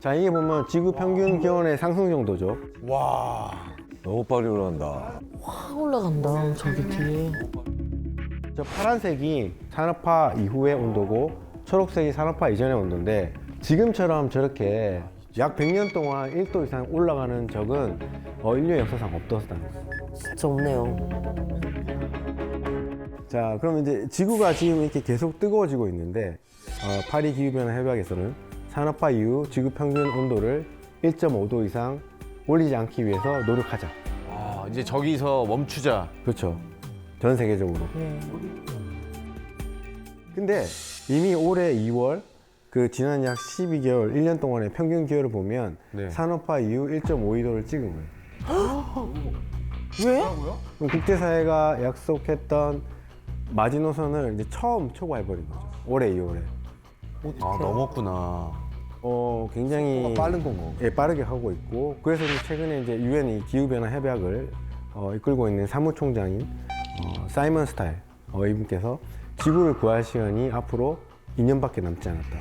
자, 이게 보면 지구 평균 기온의 상승 정도죠. 와. 너무 빨리 올라간다. 확 올라간다 저기 뒤에. 저 파란색이 산업화 이후의 온도고 초록색이 산업화 이전의 온도인데 지금처럼 저렇게 약 100년 동안 1도 이상 올라가는 적은 인류 역사상 없었다는 거예요. 진짜 없네요. 자, 그럼 이제 지구가 지금 이렇게 계속 뜨거워지고 있는데 파리 기후변화 협약에서는 산업화 이후 지구 평균 온도를 1.5도 이상 올리지 않기 위해서 노력하자. 아, 이제 저기서 멈추자. 그렇죠. 전 세계적으로. 네. 근데 이미 올해 2월 그 지난 약 12개월, 1년 동안의 평균 기온을 보면 네. 산업화 이후 1.52도를 찍은 거예요. 왜? 그럼 국제사회가 약속했던 마지노선을 이제 처음 초과해버린 거죠. 올해 2월에. 아, 넘었구나. 굉장히 빠른 건가? 예, 빠르게 하고 있고 그래서 이제 최근에 이제 유엔이 기후변화 협약을 이끌고 있는 사무총장인 사이먼 스타일 이분께서 지구를 구할 시간이 앞으로 2년밖에 남지 않았다.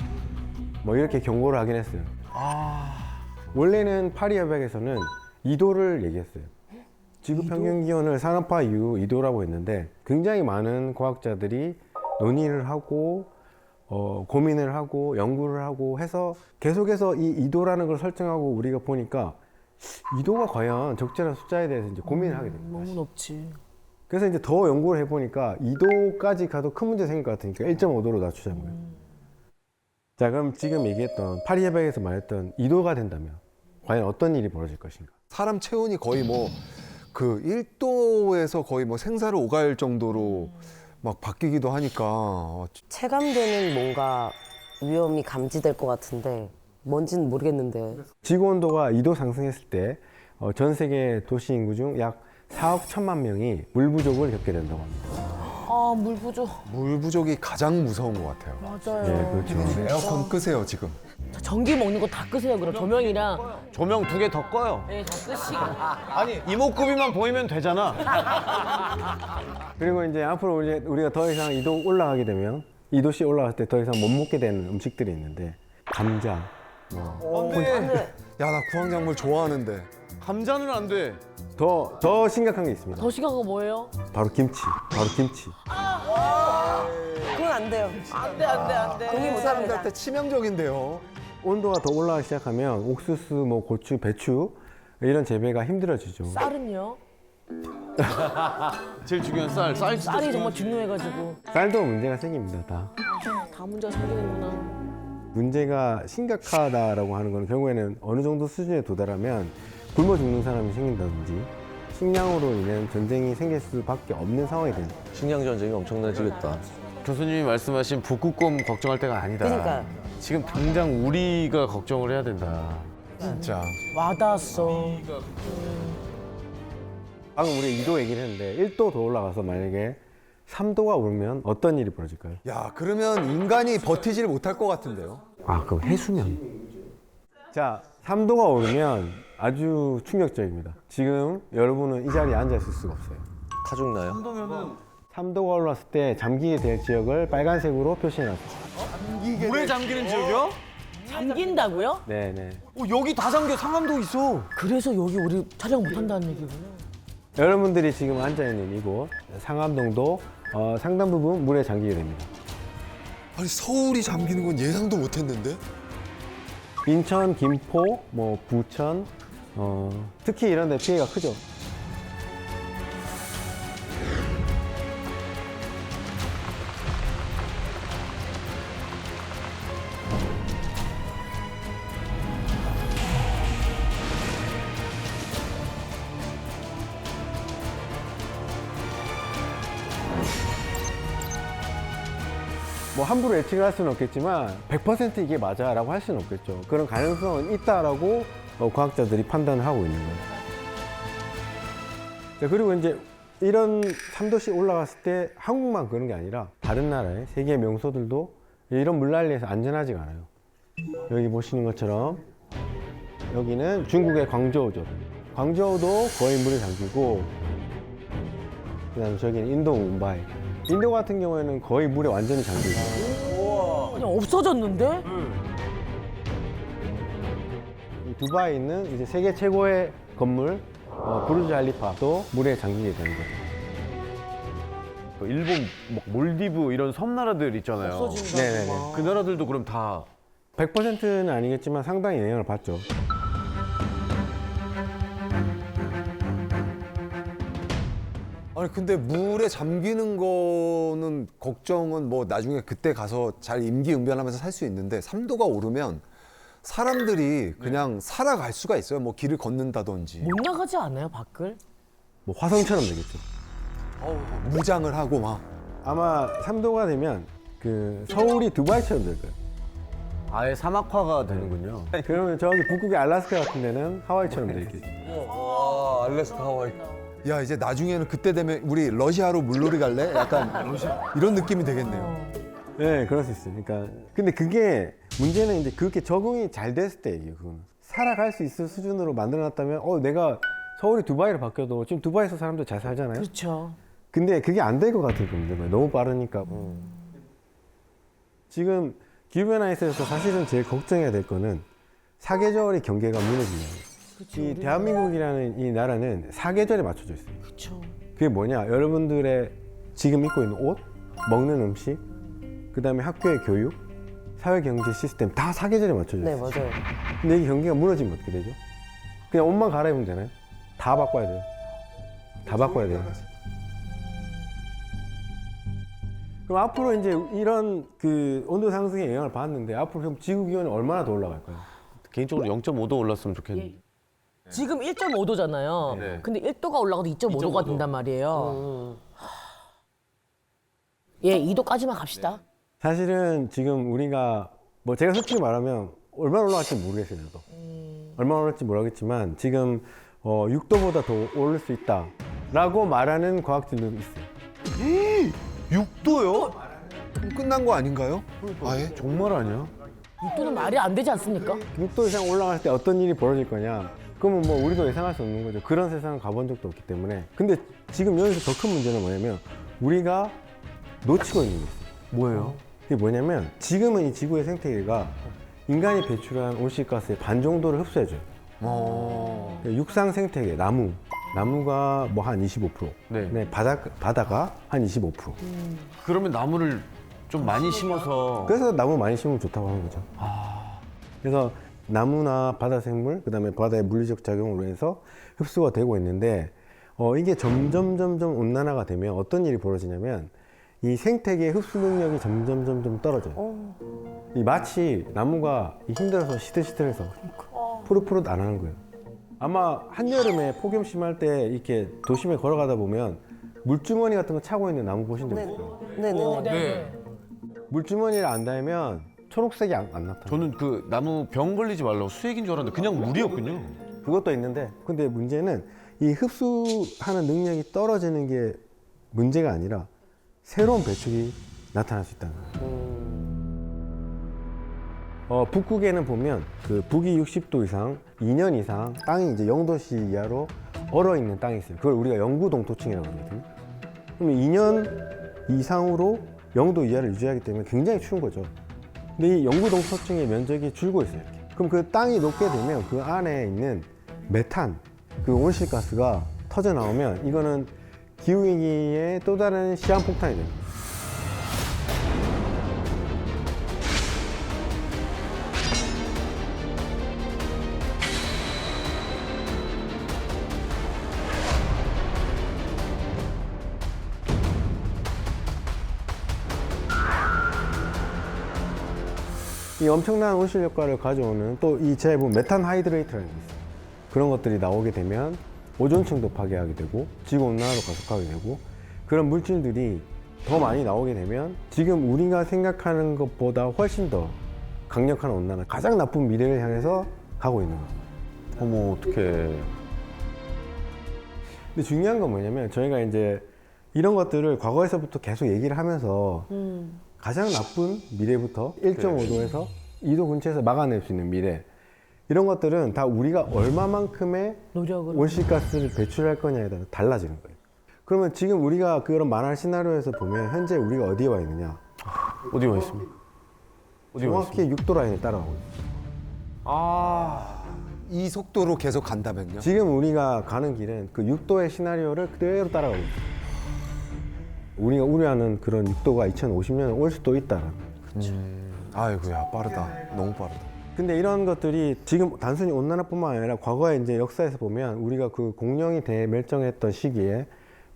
뭐 이렇게 경고를 하긴 했어요. 원래는 파리 협약에서는 2도를 얘기했어요. 지구 평균 기온을 산업화 이후 2도라고 했는데 굉장히 많은 과학자들이 논의를 하고 고민을 하고 연구를 하고 해서 계속해서 이 2도라는 걸 설정하고 우리가 보니까 2도가 과연 적절한 숫자에 대해서 이제 고민을 하게 됩니다. 너무 높지. 그래서 이제 더 연구를 해보니까 2도까지 가도 큰 문제 생길 것 같으니까 1.5도로 낮추자는 거예요. 자, 그럼 지금 얘기했던 파리 협약에서 말했던 2도가 된다면 과연 어떤 일이 벌어질 것인가? 사람 체온이 거의 뭐 그 1도에서 거의 뭐 생사를 오갈 정도로 막 바뀌기도 하니까 체감되는 뭔가 위험이 감지될 것 같은데 뭔지는 모르겠는데 지구 온도가 2도 상승했을 때 전 세계 도시 인구 중 약 4억 1천만 명이 물 부족을 겪게 된다고 합니다. 아, 물 부족. 물 부족이 가장 무서운 것 같아요. 맞아요. 예, 그렇죠. 에어컨 끄세요 지금. 자, 전기 먹는 거 다 끄세요. 그럼 조명이랑. 조명 2개 더 꺼요. 네, 다 끄시고. 아니, 이목구비만 보이면 되잖아. 그리고 이제 앞으로 우리가 더 이상 2도 올라가게 되면 2도씩 올라갈 때 더 이상 못 먹게 되는 음식들이 있는데 감자, 야, 나 구황작물 좋아하는데. 감자는 안 돼. 더 심각한 게 있습니다. 더 심각한 거 뭐예요? 바로 김치. 그건 안 돼요. 안 돼, 안 돼, 안 돼. 공이 못 사람들한테 합니다. 치명적인데요. 온도가 더 올라가기 시작하면 옥수수, 뭐 고추, 배추 이런 재배가 힘들어지죠. 쌀은요? 제일 중요한 쌀. 쌀이 정말 중요해가지고. 쌀도 문제가 생깁니다. 다 문제가 생기는구나. 문제가 심각하다라고 하는 건 결국에는 어느 정도 수준에 도달하면 굶어 죽는 사람이 생긴다든지 식량으로 인한 전쟁이 생길 수밖에 없는 상황이 됩니다. 식량 전쟁이 엄청나지겠다. 교수님이 말씀하신 북극곰 걱정할 때가 아니다. 그러니까요. 지금 당장 우리가 걱정을 해야 된다. 진짜. 와닿았어. 방금 우리 2도 얘기를 했는데 1도 더 올라가서 만약에 3도가 오르면 어떤 일이 벌어질까요? 야, 그러면 인간이 버티지를 못할 것 같은데요. 그럼 해수면. 자, 3도가 오르면 아주 충격적입니다. 지금 여러분은 이 자리에 앉아 있을 수가 없어요. 타 죽나요? 3도가 올랐을 때 잠기게 될 지역을 빨간색으로 표시해놨습니다. 물에 잠기는 지역이요? 잠긴다고요? 네네. 여기 다 잠겨. 상암도 있어. 그래서 여기 우리 촬영 못 한다는 얘기구나. 여러분들이 지금 앉아있는 이곳 상암동도 상당 부분 물에 잠기게 됩니다. 아니, 서울이 잠기는 건 예상도 못했는데. 인천, 김포, 뭐 부천, 특히 이런 데 피해가 크죠. 뭐 함부로 예측을 할 수는 없겠지만 100% 이게 맞아라고 할 수는 없겠죠. 그런 가능성은 있다라고 과학자들이 판단을 하고 있는 거예요. 자, 그리고 이제 이런 3도씩 올라갔을 때 한국만 그런 게 아니라 다른 나라의 세계 명소들도 이런 물난리에서 안전하지가 않아요. 여기 보시는 것처럼 여기는 중국의 광저우죠. 광저우도 거의 물에 잠기고 그다음에 저기는 인도 뭄바이. 인도 같은 경우에는 거의 물에 완전히 잠기고 그냥 없어졌는데? 두바이에 있는 이제 세계 최고의 건물 부르즈 할리파도 물에 잠기게 되는 거죠. 일본, 막 몰디브 이런 섬나라들 있잖아요. 없어진다. 네네네. 그 나라들도 그럼 다 100%는 아니겠지만 상당히 영향을 받죠. 아니 근데 물에 잠기는 거는 걱정은 뭐 나중에 그때 가서 잘 임기응변하면서 살 수 있는데 3도가 오르면 사람들이 그냥 살아갈 수가 있어요. 뭐 길을 걷는다든지 못 나가지 않아요 밖을? 뭐 화성처럼 되겠죠. 무장을 하고 막. 아마 3도가 되면 그 서울이 두바이처럼 될 거예요. 아예 사막화가 되는군요. 그러면 저기 북극의 알라스카 같은 데는 하와이처럼 돼 있겠죠. 와, 알래스카 하와이. 야 이제 나중에는 그때 되면 우리 러시아로 물놀이 갈래? 약간 이런 느낌이 되겠네요. 네, 그럴 수 있어요. 그러니까 근데 그게 문제는 이제 그렇게 적응이 잘 됐을 때 얘기예요. 그거는 살아갈 수 있을 수준으로 만들어놨다면 내가 서울이 두바이로 바뀌어도 지금 두바이에서 사람들 잘 살잖아요. 그렇죠. 근데 그게 안 될 것 같은 문제가 너무 빠르니까. 지금 기후변화에 있어서 사실은 제일 걱정해야 될 거는 사계절의 경계가 무너지는 거예요. 이 대한민국이라는 이 나라는 사계절에 맞춰져 있어요. 그렇죠. 그게 뭐냐? 여러분들의 지금 입고 있는 옷, 먹는 음식, 그다음에 학교의 교육, 사회 경제 시스템 다 사계절에 맞춰져 네, 있어요. 맞아요. 근데 이 경계가 무너지면 어떻게 되죠? 그냥 옷만 갈아입으면 되나요? 다 바꿔야 돼요. 다 바꿔야 돼요. 그럼 앞으로 이제 이런 그 온도 상승의 영향을 받는데 앞으로 그럼 지구 기온이 얼마나 더 올라갈까요? 개인적으로 0.5도 올랐으면 좋겠는데. 지금 1.5도잖아요. 네. 근데 1도가 올라가도 2.5도가 된단 말이에요. 예, 2도까지만 갑시다. 사실은 지금 우리가 뭐 제가 솔직히 말하면 얼마나 올라갈지 모르겠어요. 저도. 얼마나 올라갈지 모르겠지만 지금 6도보다 더 오를 수 있다라고 말하는 과학진도 있어요. 6도요? 그럼 끝난 거 아닌가요? 아예? 정말 아니야? 6도는 말이 안 되지 않습니까? 6도 이상 올라갈 때 어떤 일이 벌어질 거냐? 그러면 뭐 우리도 예상할 수 없는 거죠. 그런 세상을 가본 적도 없기 때문에. 근데 지금 여기서 더 큰 문제는 뭐냐면 우리가 놓치고 있는 게 있어요. 뭐예요? 그게 뭐냐면 지금은 이 지구의 생태계가 인간이 배출한 온실가스의 반 정도를 흡수해줘요. 육상 생태계, 나무가 뭐 한 25%, 네. 바다가 한 25%. 그러면 나무를 좀 많이 심어서 그래서 나무 많이 심으면 좋다고 하는 거죠. 그래서 나무나 바다 생물, 그다음에 바다의 물리적 작용으로 해서 흡수가 되고 있는데 이게 점점 온난화가 되면 어떤 일이 벌어지냐면 이 생태계의 흡수 능력이 점점 떨어져요. 이 마치 나무가 힘들어서 시들시들해서 푸릇푸릇 안 하는 거예요. 아마 한여름에 폭염 심할 때 이렇게 도심에 걸어가다 보면 물주머니 같은 거 차고 있는 나무 보신 적 있어요? 네네네. 네. 물주머니를 안 달면 초록색이 안 나타나요. 저는 그 나무 병 걸리지 말라고 수액인 줄 알았는데 그냥 물이었군요. 그것도 있는데 근데 문제는 이 흡수하는 능력이 떨어지는 게 문제가 아니라 새로운 배출이 나타날 수 있다는 거예요. 북극에는 보면 그 북위 60도 이상 2년 이상 땅이 이제 0도씨 이하로 얼어 있는 땅이 있어요. 그걸 우리가 영구 동토층이라고 하거든요. 그럼 2년 이상으로 0도 이하를 유지하기 때문에 굉장히 추운 거죠. 근데 이 영구 동토층의 면적이 줄고 있어요. 이렇게. 그럼 그 땅이 녹게 되면 그 안에 있는 메탄, 그 온실가스가 터져 나오면 이거는 기후위기의 또 다른 시한폭탄이 됩니다. 이 엄청난 온실 효과를 가져오는 또 이 제에 보면 메탄 하이드레이트라는 게 있어요. 그런 것들이 나오게 되면 오존층도 파괴하게 되고 지구 온난화도 가속하게 되고 그런 물질들이 더 많이 나오게 되면 지금 우리가 생각하는 것보다 훨씬 더 강력한 온난화, 가장 나쁜 미래를 향해서 가고 있는 거예요. 어머 어떡해. 근데 중요한 건 뭐냐면 저희가 이제 이런 것들을 과거에서부터 계속 얘기를 하면서 가장 나쁜 미래부터 1.5도에서 2도 근처에서 막아낼 수 있는 미래 이런 것들은 다 우리가 얼마만큼의 노력을 온실가스를 배출할 거냐에 따라 달라지는 거예요. 그러면 지금 우리가 그런 만화 시나리오에서 보면 현재 우리가 어디에 와 있느냐? 어디 와 있습니까? 어디 와 있습니까? 정확히 6도 라인을 따라가고 있어요. 아 이 속도로 계속 간다면요? 지금 우리가 가는 길은 그 6도의 시나리오를 그대로 따라가고 있어요. 우리가 우려하는 그런 6도가 2050년에 올 수도 있다라는. 아이고야 빠르다. 너무 빠르다. 근데 이런 것들이 지금 단순히 온난화뿐만 아니라 과거에 이제 역사에서 보면 우리가 그 공룡이 대멸종했던 시기에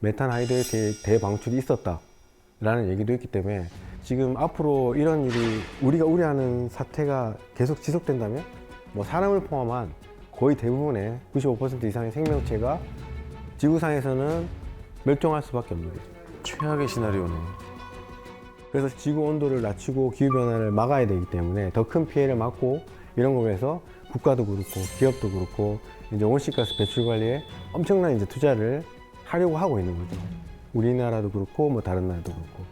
메탄 하이드레이트의 대방출이 있었다라는 얘기도 있기 때문에 지금 앞으로 이런 일이 우리가 우려하는 사태가 계속 지속된다면 뭐 사람을 포함한 거의 대부분의 95% 이상의 생명체가 지구상에서는 멸종할 수밖에 없는 거죠. 최악의 시나리오네. 그래서 지구 온도를 낮추고 기후 변화를 막아야 되기 때문에 더 큰 피해를 막고 이런 거 위해서 국가도 그렇고 기업도 그렇고 이제 온실가스 배출 관리에 엄청난 이제 투자를 하려고 하고 있는 거죠. 우리나라도 그렇고 뭐 다른 나라도 그렇고.